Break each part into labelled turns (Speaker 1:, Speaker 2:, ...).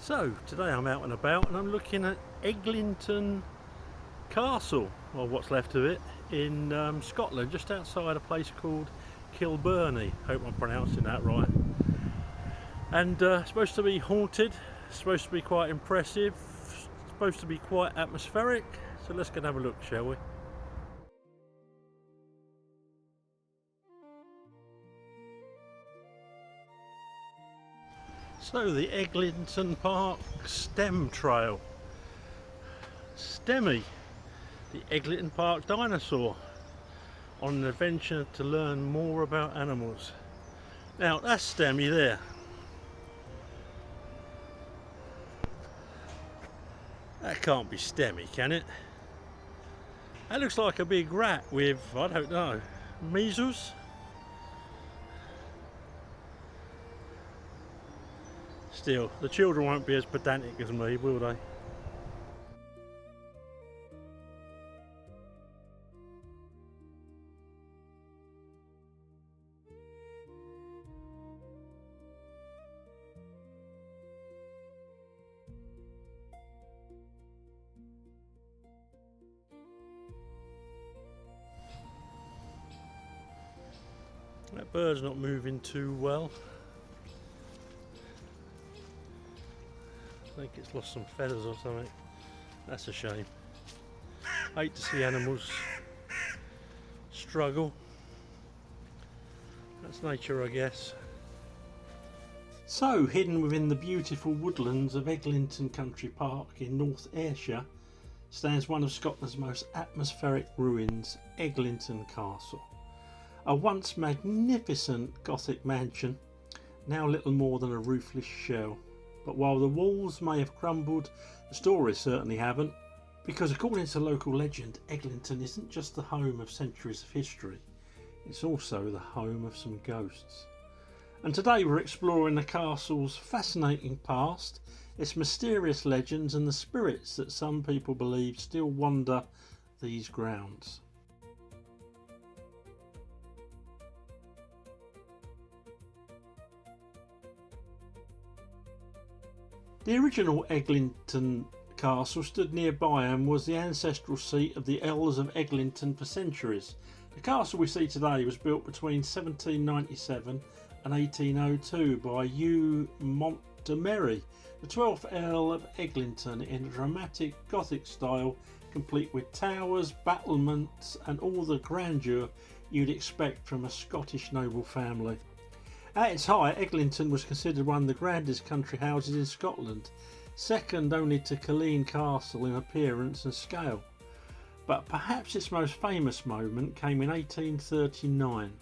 Speaker 1: So today I'm out and about and I'm looking at Eglinton Castle, or what's left of it, in Scotland, just outside a place called Kilbirnie. Hope I'm pronouncing that right. And supposed to be haunted, supposed to be quite impressive, supposed to be quite atmospheric. So let's go and have a look, shall we? So the Eglinton Park Stem Trail. Stemmy, the Eglinton Park dinosaur, on an adventure to learn more about animals. Now that's Stemmy there. That can't be Stemmy, can it? That looks like a big rat with, I don't know, measles? Still, the children won't be as pedantic as me, will they? That bird's not moving too well. I think it's lost some feathers or something. That's a shame. Hate to see animals struggle. That's nature, I guess. So, hidden within the beautiful woodlands of Eglinton Country Park in North Ayrshire stands one of Scotland's most atmospheric ruins, Eglinton Castle. A once magnificent Gothic mansion, now little more than a roofless shell. But while the walls may have crumbled, the stories certainly haven't, because according to local legend, Eglinton isn't just the home of centuries of history, it's also the home of some ghosts. And today we're exploring the castle's fascinating past, its mysterious legends and the spirits that some people believe still wander these grounds. The original Eglinton Castle stood nearby and was the ancestral seat of the Earls of Eglinton for centuries. The castle we see today was built between 1797 and 1802 by Montgomery, the 12th Earl of Eglinton, in a dramatic Gothic style, complete with towers, battlements and all the grandeur you'd expect from a Scottish noble family. At its height, Eglinton was considered one of the grandest country houses in Scotland, second only to Killeen Castle in appearance and scale. But perhaps its most famous moment came in 1839.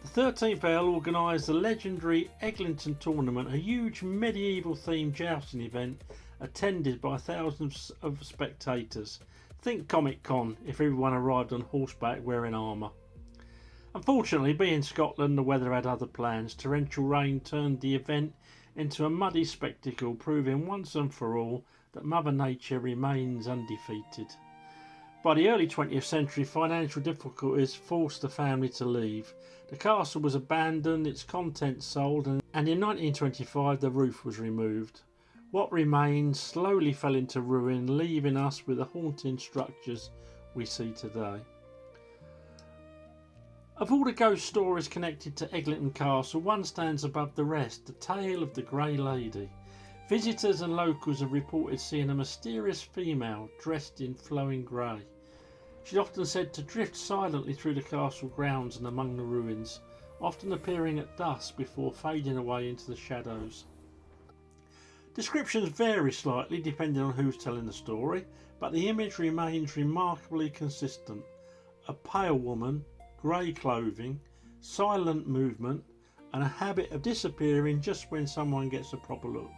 Speaker 1: The 13th Earl organised the legendary Eglinton Tournament, a huge medieval themed jousting event attended by thousands of spectators. Think Comic Con if everyone arrived on horseback wearing armour. Unfortunately, being Scotland, the weather had other plans. Torrential rain turned the event into a muddy spectacle, proving once and for all that Mother Nature remains undefeated. By the early 20th century, financial difficulties forced the family to leave. The castle was abandoned, its contents sold, and in 1925 the roof was removed. What remained slowly fell into ruin, leaving us with the haunting structures we see today. Of all the ghost stories connected to Eglinton Castle, one stands above the rest, the tale of the Grey Lady. Visitors and locals have reported seeing a mysterious female dressed in flowing grey. She's often said to drift silently through the castle grounds and among the ruins, often appearing at dusk before fading away into the shadows. Descriptions vary slightly depending on who's telling the story, but the image remains remarkably consistent. A pale woman, grey clothing, silent movement and a habit of disappearing just when someone gets a proper look.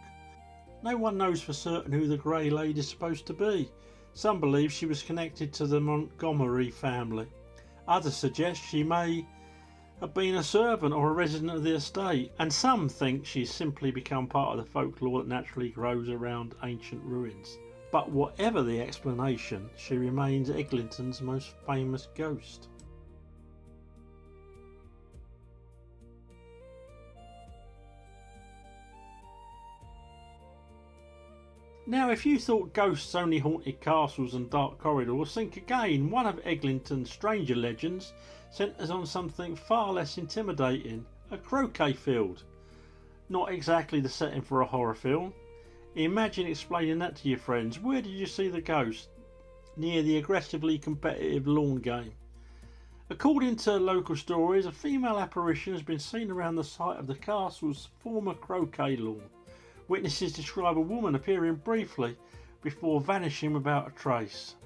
Speaker 1: No one knows for certain who the Grey Lady is supposed to be. Some believe she was connected to the Montgomery family. Others suggest she may have been a servant or a resident of the estate, and some think she's simply become part of the folklore that naturally grows around ancient ruins. But whatever the explanation, she remains Eglinton's most famous ghost. Now, if you thought ghosts only haunted castles and dark corridors, think again. One of Eglinton's stranger legends centres on something far less intimidating, a croquet field. Not exactly the setting for a horror film. Imagine explaining that to your friends. Where did you see the ghost? Near the aggressively competitive lawn game. According to local stories, a female apparition has been seen around the site of the castle's former croquet lawn. Witnesses describe a woman appearing briefly before vanishing without a trace.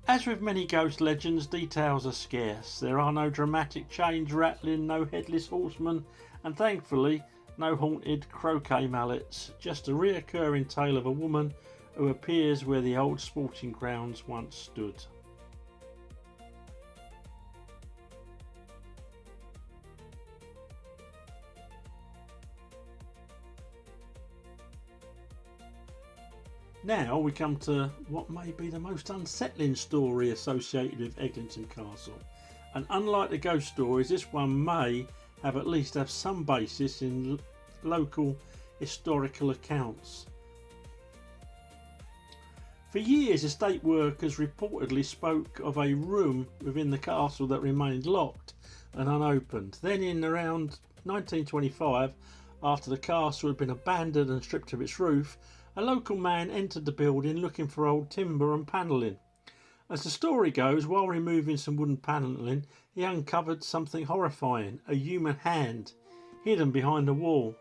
Speaker 1: As with many ghost legends, details are scarce. There are no dramatic chains rattling, no headless horsemen, and thankfully no haunted croquet mallets, just a reoccurring tale of a woman who appears where the old sporting grounds once stood. Now we come to what may be the most unsettling story associated with Eglinton Castle, and unlike the ghost stories, this one may at least have some basis in local historical accounts. For years, estate workers reportedly spoke of a room within the castle that remained locked and unopened. Then in around 1925, after the castle had been abandoned and stripped of its roof, a local man entered the building looking for old timber and panelling. As the story goes, while removing some wooden panelling, he uncovered something horrifying, a human hand hidden behind a wall.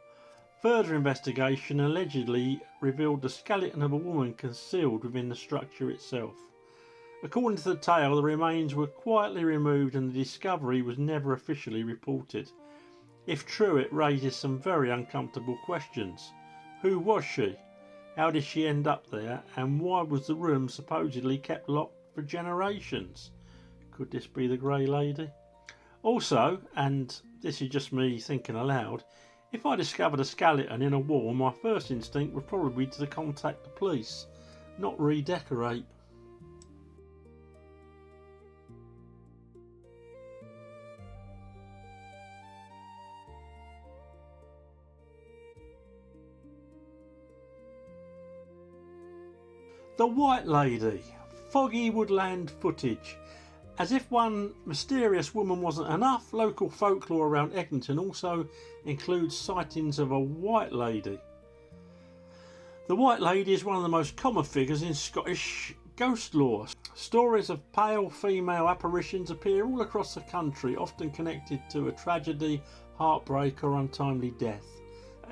Speaker 1: Further investigation allegedly revealed the skeleton of a woman concealed within the structure itself. According to the tale, the remains were quietly removed and the discovery was never officially reported. If true, it raises some very uncomfortable questions. Who was she? How did she end up there? And why was the room supposedly kept locked for generations? Could this be the Grey Lady? Also, and this is just me thinking aloud, if I discovered a skeleton in a wall, my first instinct would probably be to contact the police, not redecorate. The White Lady. Foggy woodland footage. As if one mysterious woman wasn't enough, local folklore around Eglinton also includes sightings of a White Lady. The White Lady is one of the most common figures in Scottish ghost lore. Stories of pale female apparitions appear all across the country, often connected to a tragedy, heartbreak or untimely death.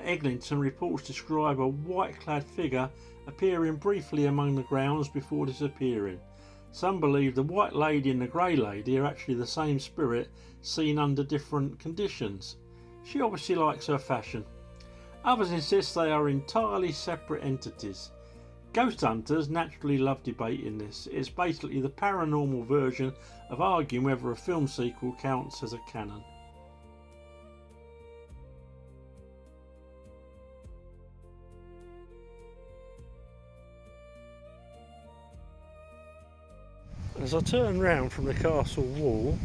Speaker 1: Eglinton reports describe a white-clad figure appearing briefly among the grounds before disappearing. Some believe the White Lady and the Grey Lady are actually the same spirit seen under different conditions. She obviously likes her fashion. Others insist they are entirely separate entities. Ghost hunters naturally love debating this. It's basically the paranormal version of arguing whether a film sequel counts as a canon. As I turn round from the castle wall,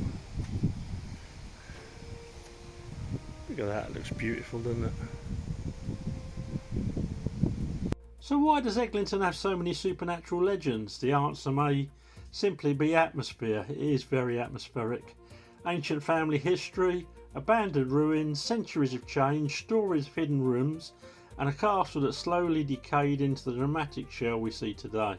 Speaker 1: look at that, it looks beautiful, doesn't it? So why does Eglinton have so many supernatural legends? The answer may simply be atmosphere. It is very atmospheric. Ancient family history, abandoned ruins, centuries of change, stories of hidden rooms, and a castle that slowly decayed into the dramatic shell we see today.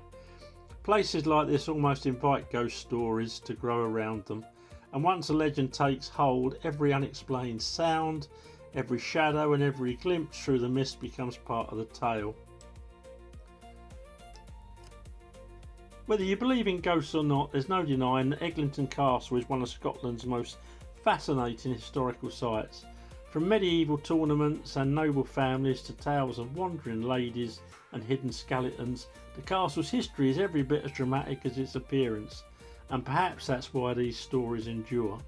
Speaker 1: Places like this almost invite ghost stories to grow around them, and once a legend takes hold, every unexplained sound, every shadow and every glimpse through the mist becomes part of the tale. Whether you believe in ghosts or not, there's no denying that Eglinton Castle is one of Scotland's most fascinating historical sites. From medieval tournaments and noble families to tales of wandering ladies and hidden skeletons, the castle's history is every bit as dramatic as its appearance, and perhaps that's why these stories endure.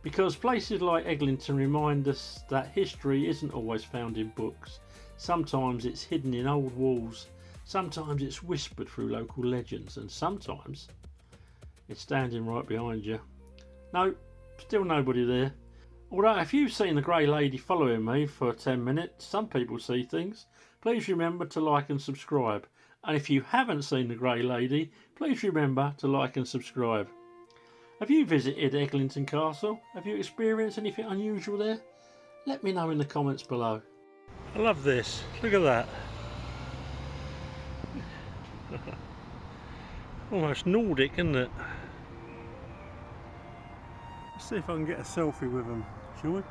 Speaker 1: Because places like Eglinton remind us that history isn't always found in books. Sometimes it's hidden in old walls, sometimes it's whispered through local legends, and sometimes it's standing right behind you. No, still nobody there. Although if you've seen the Grey Lady following me for 10 minutes, some people see things. please remember to like and subscribe. And if you haven't seen the Grey Lady, please remember to like and subscribe. Have you visited Eglinton Castle? Have you experienced anything unusual there? Let me know in the comments below. I love this. Look at that. Almost Nordic, isn't it? Let's see if I can get a selfie with them, shall we?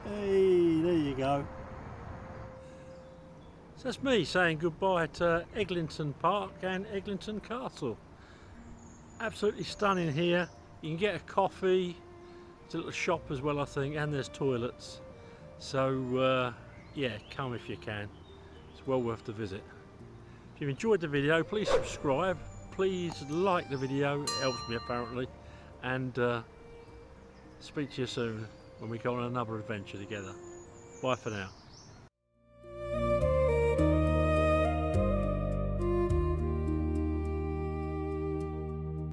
Speaker 1: Hey, there you go. So that's me saying goodbye to Eglinton Park and Eglinton Castle. Absolutely stunning here. You can get a coffee. It's a little shop as well, I think, and there's toilets. So yeah, come if you can. It's well worth the visit. If you've enjoyed the video, please subscribe. Please like the video, it helps me apparently. And speak to you soon when we go on another adventure together. Bye for now.